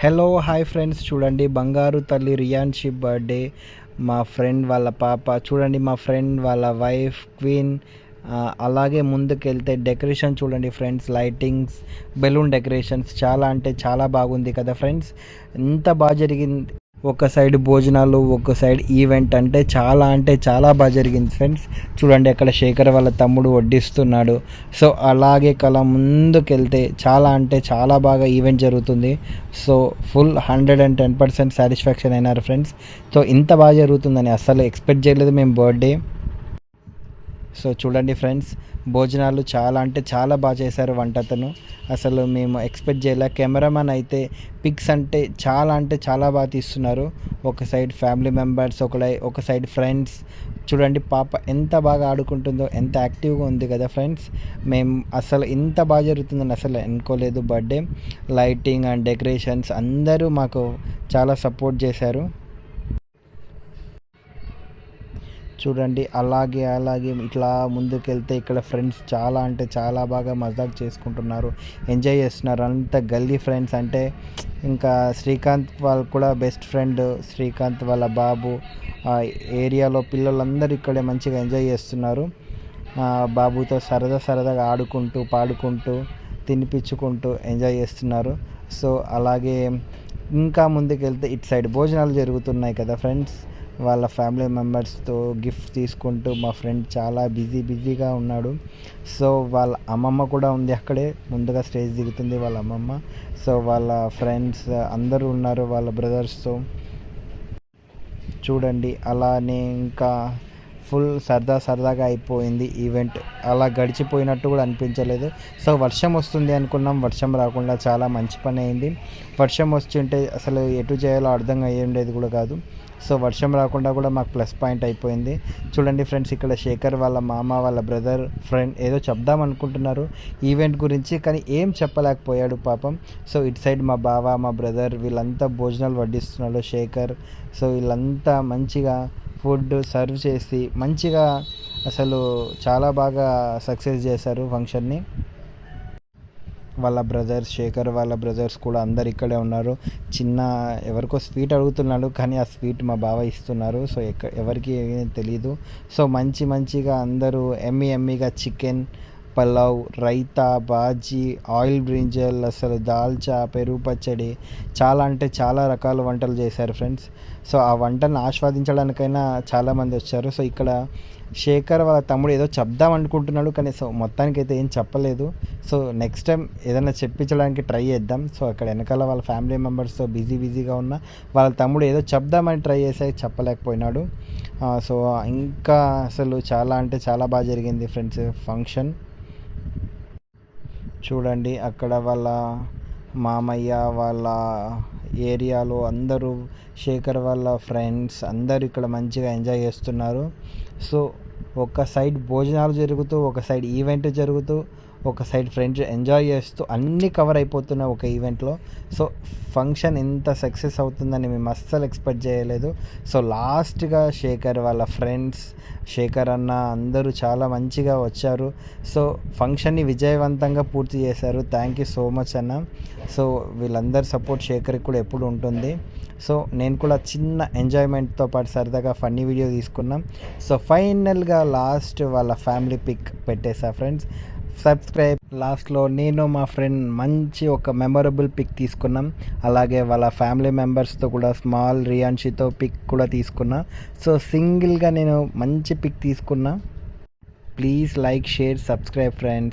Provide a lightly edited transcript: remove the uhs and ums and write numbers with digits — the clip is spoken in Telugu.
హలో హాయ్ ఫ్రెండ్స్, చూడండి బంగారు తల్లి రియాన్షి బర్త్డే. మా ఫ్రెండ్ వాళ్ళ పాప, చూడండి మా ఫ్రెండ్ వాళ్ళ వైఫ్ క్వీన్. అలాగే ముందుకెళ్తే డెకరేషన్ చూడండి ఫ్రెండ్స్, లైటింగ్స్, బెలూన్ డెకరేషన్స్ చాలా అంటే చాలా బాగుంది కదా ఫ్రెండ్స్. ఎంత బాగా జరిగింది. ఒక సైడ్ భోజనాలు, ఒక సైడ్ ఈవెంట్, అంటే చాలా బాగా జరిగింది ఫ్రెండ్స్. చూడండి అక్కడ శేఖర్ వాళ్ళ తమ్ముడు వడ్డిస్తున్నాడు. సో అలాగే ముందుకెళ్తే చాలా అంటే చాలా బాగా ఈవెంట్ జరుగుతుంది. సో ఫుల్ 110% సాటిస్ఫాక్షన్ అయినారు ఫ్రెండ్స్. సో ఇంత బాగా జరుగుతుందని అస్సలు ఎక్స్పెక్ట్ చేయలేదు మేము బర్త్డే. సో చూడండి ఫ్రెండ్స్, భోజనాలు చాలా అంటే చాలా బాగా చేశారు వంటతను. అసలు మేము ఎక్స్పెక్ట్ చేయలే. కెమెరామెన్ అయితే పిక్స్ అంటే చాలా బాగా తీస్తున్నారు. ఒక సైడ్ ఫ్యామిలీ మెంబర్స్, ఒక సైడ్ ఫ్రెండ్స్. చూడండి పాప ఎంత బాగా ఆడుకుంటుందో, ఎంత యాక్టివ్గా ఉంది కదా ఫ్రెండ్స్. మేము అసలు ఇంత బాగా జరుగుతుందని అసలు అనుకోలేదు బర్త్డే. లైటింగ్ అండ్ డెకరేషన్స్ అందరూ మాకు చాలా సపోర్ట్ చేశారు. చూడండి అలాగే ఇట్లా ముందుకెళ్తే ఇక్కడ ఫ్రెండ్స్ చాలా అంటే చాలా బాగా మజాక్ చేసుకుంటున్నారు, ఎంజాయ్ చేస్తున్నారు. అంత గల్లీ ఫ్రెండ్స్ అంటే ఇంకా శ్రీకాంత్ వాళ్ళు కూడా బెస్ట్ ఫ్రెండ్, శ్రీకాంత్ వాళ్ళ బాబు. ఏరియాలో పిల్లలందరూ ఇక్కడే మంచిగా ఎంజాయ్ చేస్తున్నారు. బాబుతో సరదాగా ఆడుకుంటూ పాడుకుంటూ తినిపించుకుంటూ ఎంజాయ్ చేస్తున్నారు. సో అలాగే ఇంకా ముందుకెళ్తే ఇటు సైడ్ భోజనాలు జరుగుతున్నాయి కదా ఫ్రెండ్స్. వాళ్ళ ఫ్యామిలీ మెంబర్స్తో గిఫ్ట్ తీసుకుంటూ మా ఫ్రెండ్ చాలా బిజీగా ఉన్నాడు. సో వాళ్ళ అమ్మమ్మ కూడా ఉంది అక్కడే, ముందుగా స్టేజ్ దిగుతుంది వాళ్ళ అమ్మమ్మ. సో వాళ్ళ ఫ్రెండ్స్ అందరూ ఉన్నారు వాళ్ళ బ్రదర్స్తో. చూడండి అలానే ఇంకా ఫుల్ సరదాగా అయిపోయింది ఈవెంట్. అలా గడిచిపోయినట్టు కూడా అనిపించలేదు. సో వర్షం వస్తుంది అనుకున్నాం, వర్షం రాకుండా చాలా మంచి పని అయింది. వర్షం వస్తుంటే అసలు ఎటు చేయాలో అర్థం అయ్యేది కూడా కాదు. సో వర్షం రాకుండా కూడా మాకు ప్లస్ పాయింట్ అయిపోయింది. చూడండి ఫ్రెండ్స్, ఇక్కడ శేఖర్ వాళ్ళ మామ, వాళ్ళ బ్రదర్, ఫ్రెండ్ ఏదో చెప్దాం అనుకుంటున్నారు ఈవెంట్ గురించి, కానీ ఏం చెప్పలేకపోయాడు పాపం. సో ఇటు సైడ్ మా బావ, మా బ్రదర్ వీళ్ళంతా భోజనాలు వడ్డిస్తున్నాడు శేఖర్. సో వీళ్ళంతా మంచిగా ఫుడ్ సర్వ్ చేసి మంచిగా అసలు చాలా బాగా సక్సెస్ చేశారు ఫంక్షన్ని. వాళ్ళ బ్రదర్స్, శేఖర్ వాళ్ళ బ్రదర్స్ కూడా అందరు ఇక్కడే ఉన్నారు. ఎవరికో స్వీట్ అడుగుతున్నాడు, కానీ ఆ స్వీట్ మా బావ ఇస్తున్నారు. సో ఎవరికి తెలీదు. సో మంచిగా అందరూ ఎమ్మీగా chicken, pulao, raita, bhaji, oil brinjal, అసలు దాల్చా, పెరుగు పచ్చడి, చాలా అంటే చాలా రకాల వంటలు చేశారు ఫ్రెండ్స్. సో ఆ వంటలను ఆస్వాదించడానికైనా చాలామంది వచ్చారు. సో ఇక్కడ శేఖర్ వాళ్ళ తమ్ముడు ఏదో చెప్దాం అనుకుంటున్నాడు, కానీ సో మొత్తానికి అయితే ఏం చెప్పలేదు. సో నెక్స్ట్ టైం ఏదైనా చెప్పించడానికి ట్రై చేద్దాం. సో అక్కడ వెనకాల వాళ్ళ ఫ్యామిలీ మెంబర్స్తో బిజీగా ఉన్న వాళ్ళ తమ్ముడు ఏదో చెప్దామని ట్రై చేసే చెప్పలేకపోయినాడు. సో ఇంకా అసలు చాలా అంటే చాలా బాగా జరిగింది ఫ్రెండ్స్ ఫంక్షన్. చూడండి అక్కడ వాళ్ళ మామయ్య వాళ్ళ ఏరియాలో అందరూ, శేఖర్ వాళ్ళ ఫ్రెండ్స్ అందరూ ఇక్కడ మంచిగా ఎంజాయ్ చేస్తున్నారు. సో ఒక సైడ్ భోజనాలు జరుగుతూ, ఒక సైడ్ ఈవెంట్ జరుగుతూ, ఒక సైడ్ ఫ్రెండ్స్ ఎంజాయ్ చేస్తూ అన్నీ కవర్ అయిపోతున్నాయి ఒక ఈవెంట్లో. సో ఫంక్షన్ ఎంత సక్సెస్ అవుతుందని మేము అస్సలు ఎక్స్పెక్ట్ చేయలేదు. సో లాస్ట్గా శేఖర్ వాళ్ళ ఫ్రెండ్స్, శేఖర్ అన్న అందరూ చాలా మంచిగా వచ్చారు. సో ఫంక్షన్ని విజయవంతంగా పూర్తి చేశారు. థ్యాంక్ యూ సో మచ్ అన్న. సో వీళ్ళందరి సపోర్ట్ శేఖర్కి కూడా ఎప్పుడు ఉంటుంది. సో నేను కూడా చిన్న ఎంజాయ్మెంట్తో పాటు సరదాగా ఫన్నీ వీడియో తీసుకున్నాం. సో ఫైనల్గా లాస్ట్ వాళ్ళ ఫ్యామిలీ పిక్ పెట్టేసా ఫ్రెండ్స్. సబ్స్క్రైబ్. లాస్ట్లో నేను మా ఫ్రెండ్ మంచి ఒక మెమొరబుల్ పిక్ తీసుకున్నాం. అలాగే వాళ్ళ ఫ్యామిలీ మెంబర్స్తో కూడా స్మాల్ రియాన్షితో పిక్ కూడా తీసుకున్నా. సో సింగిల్గా నేను మంచి పిక్ తీసుకున్నా. Please like, share, subscribe friends.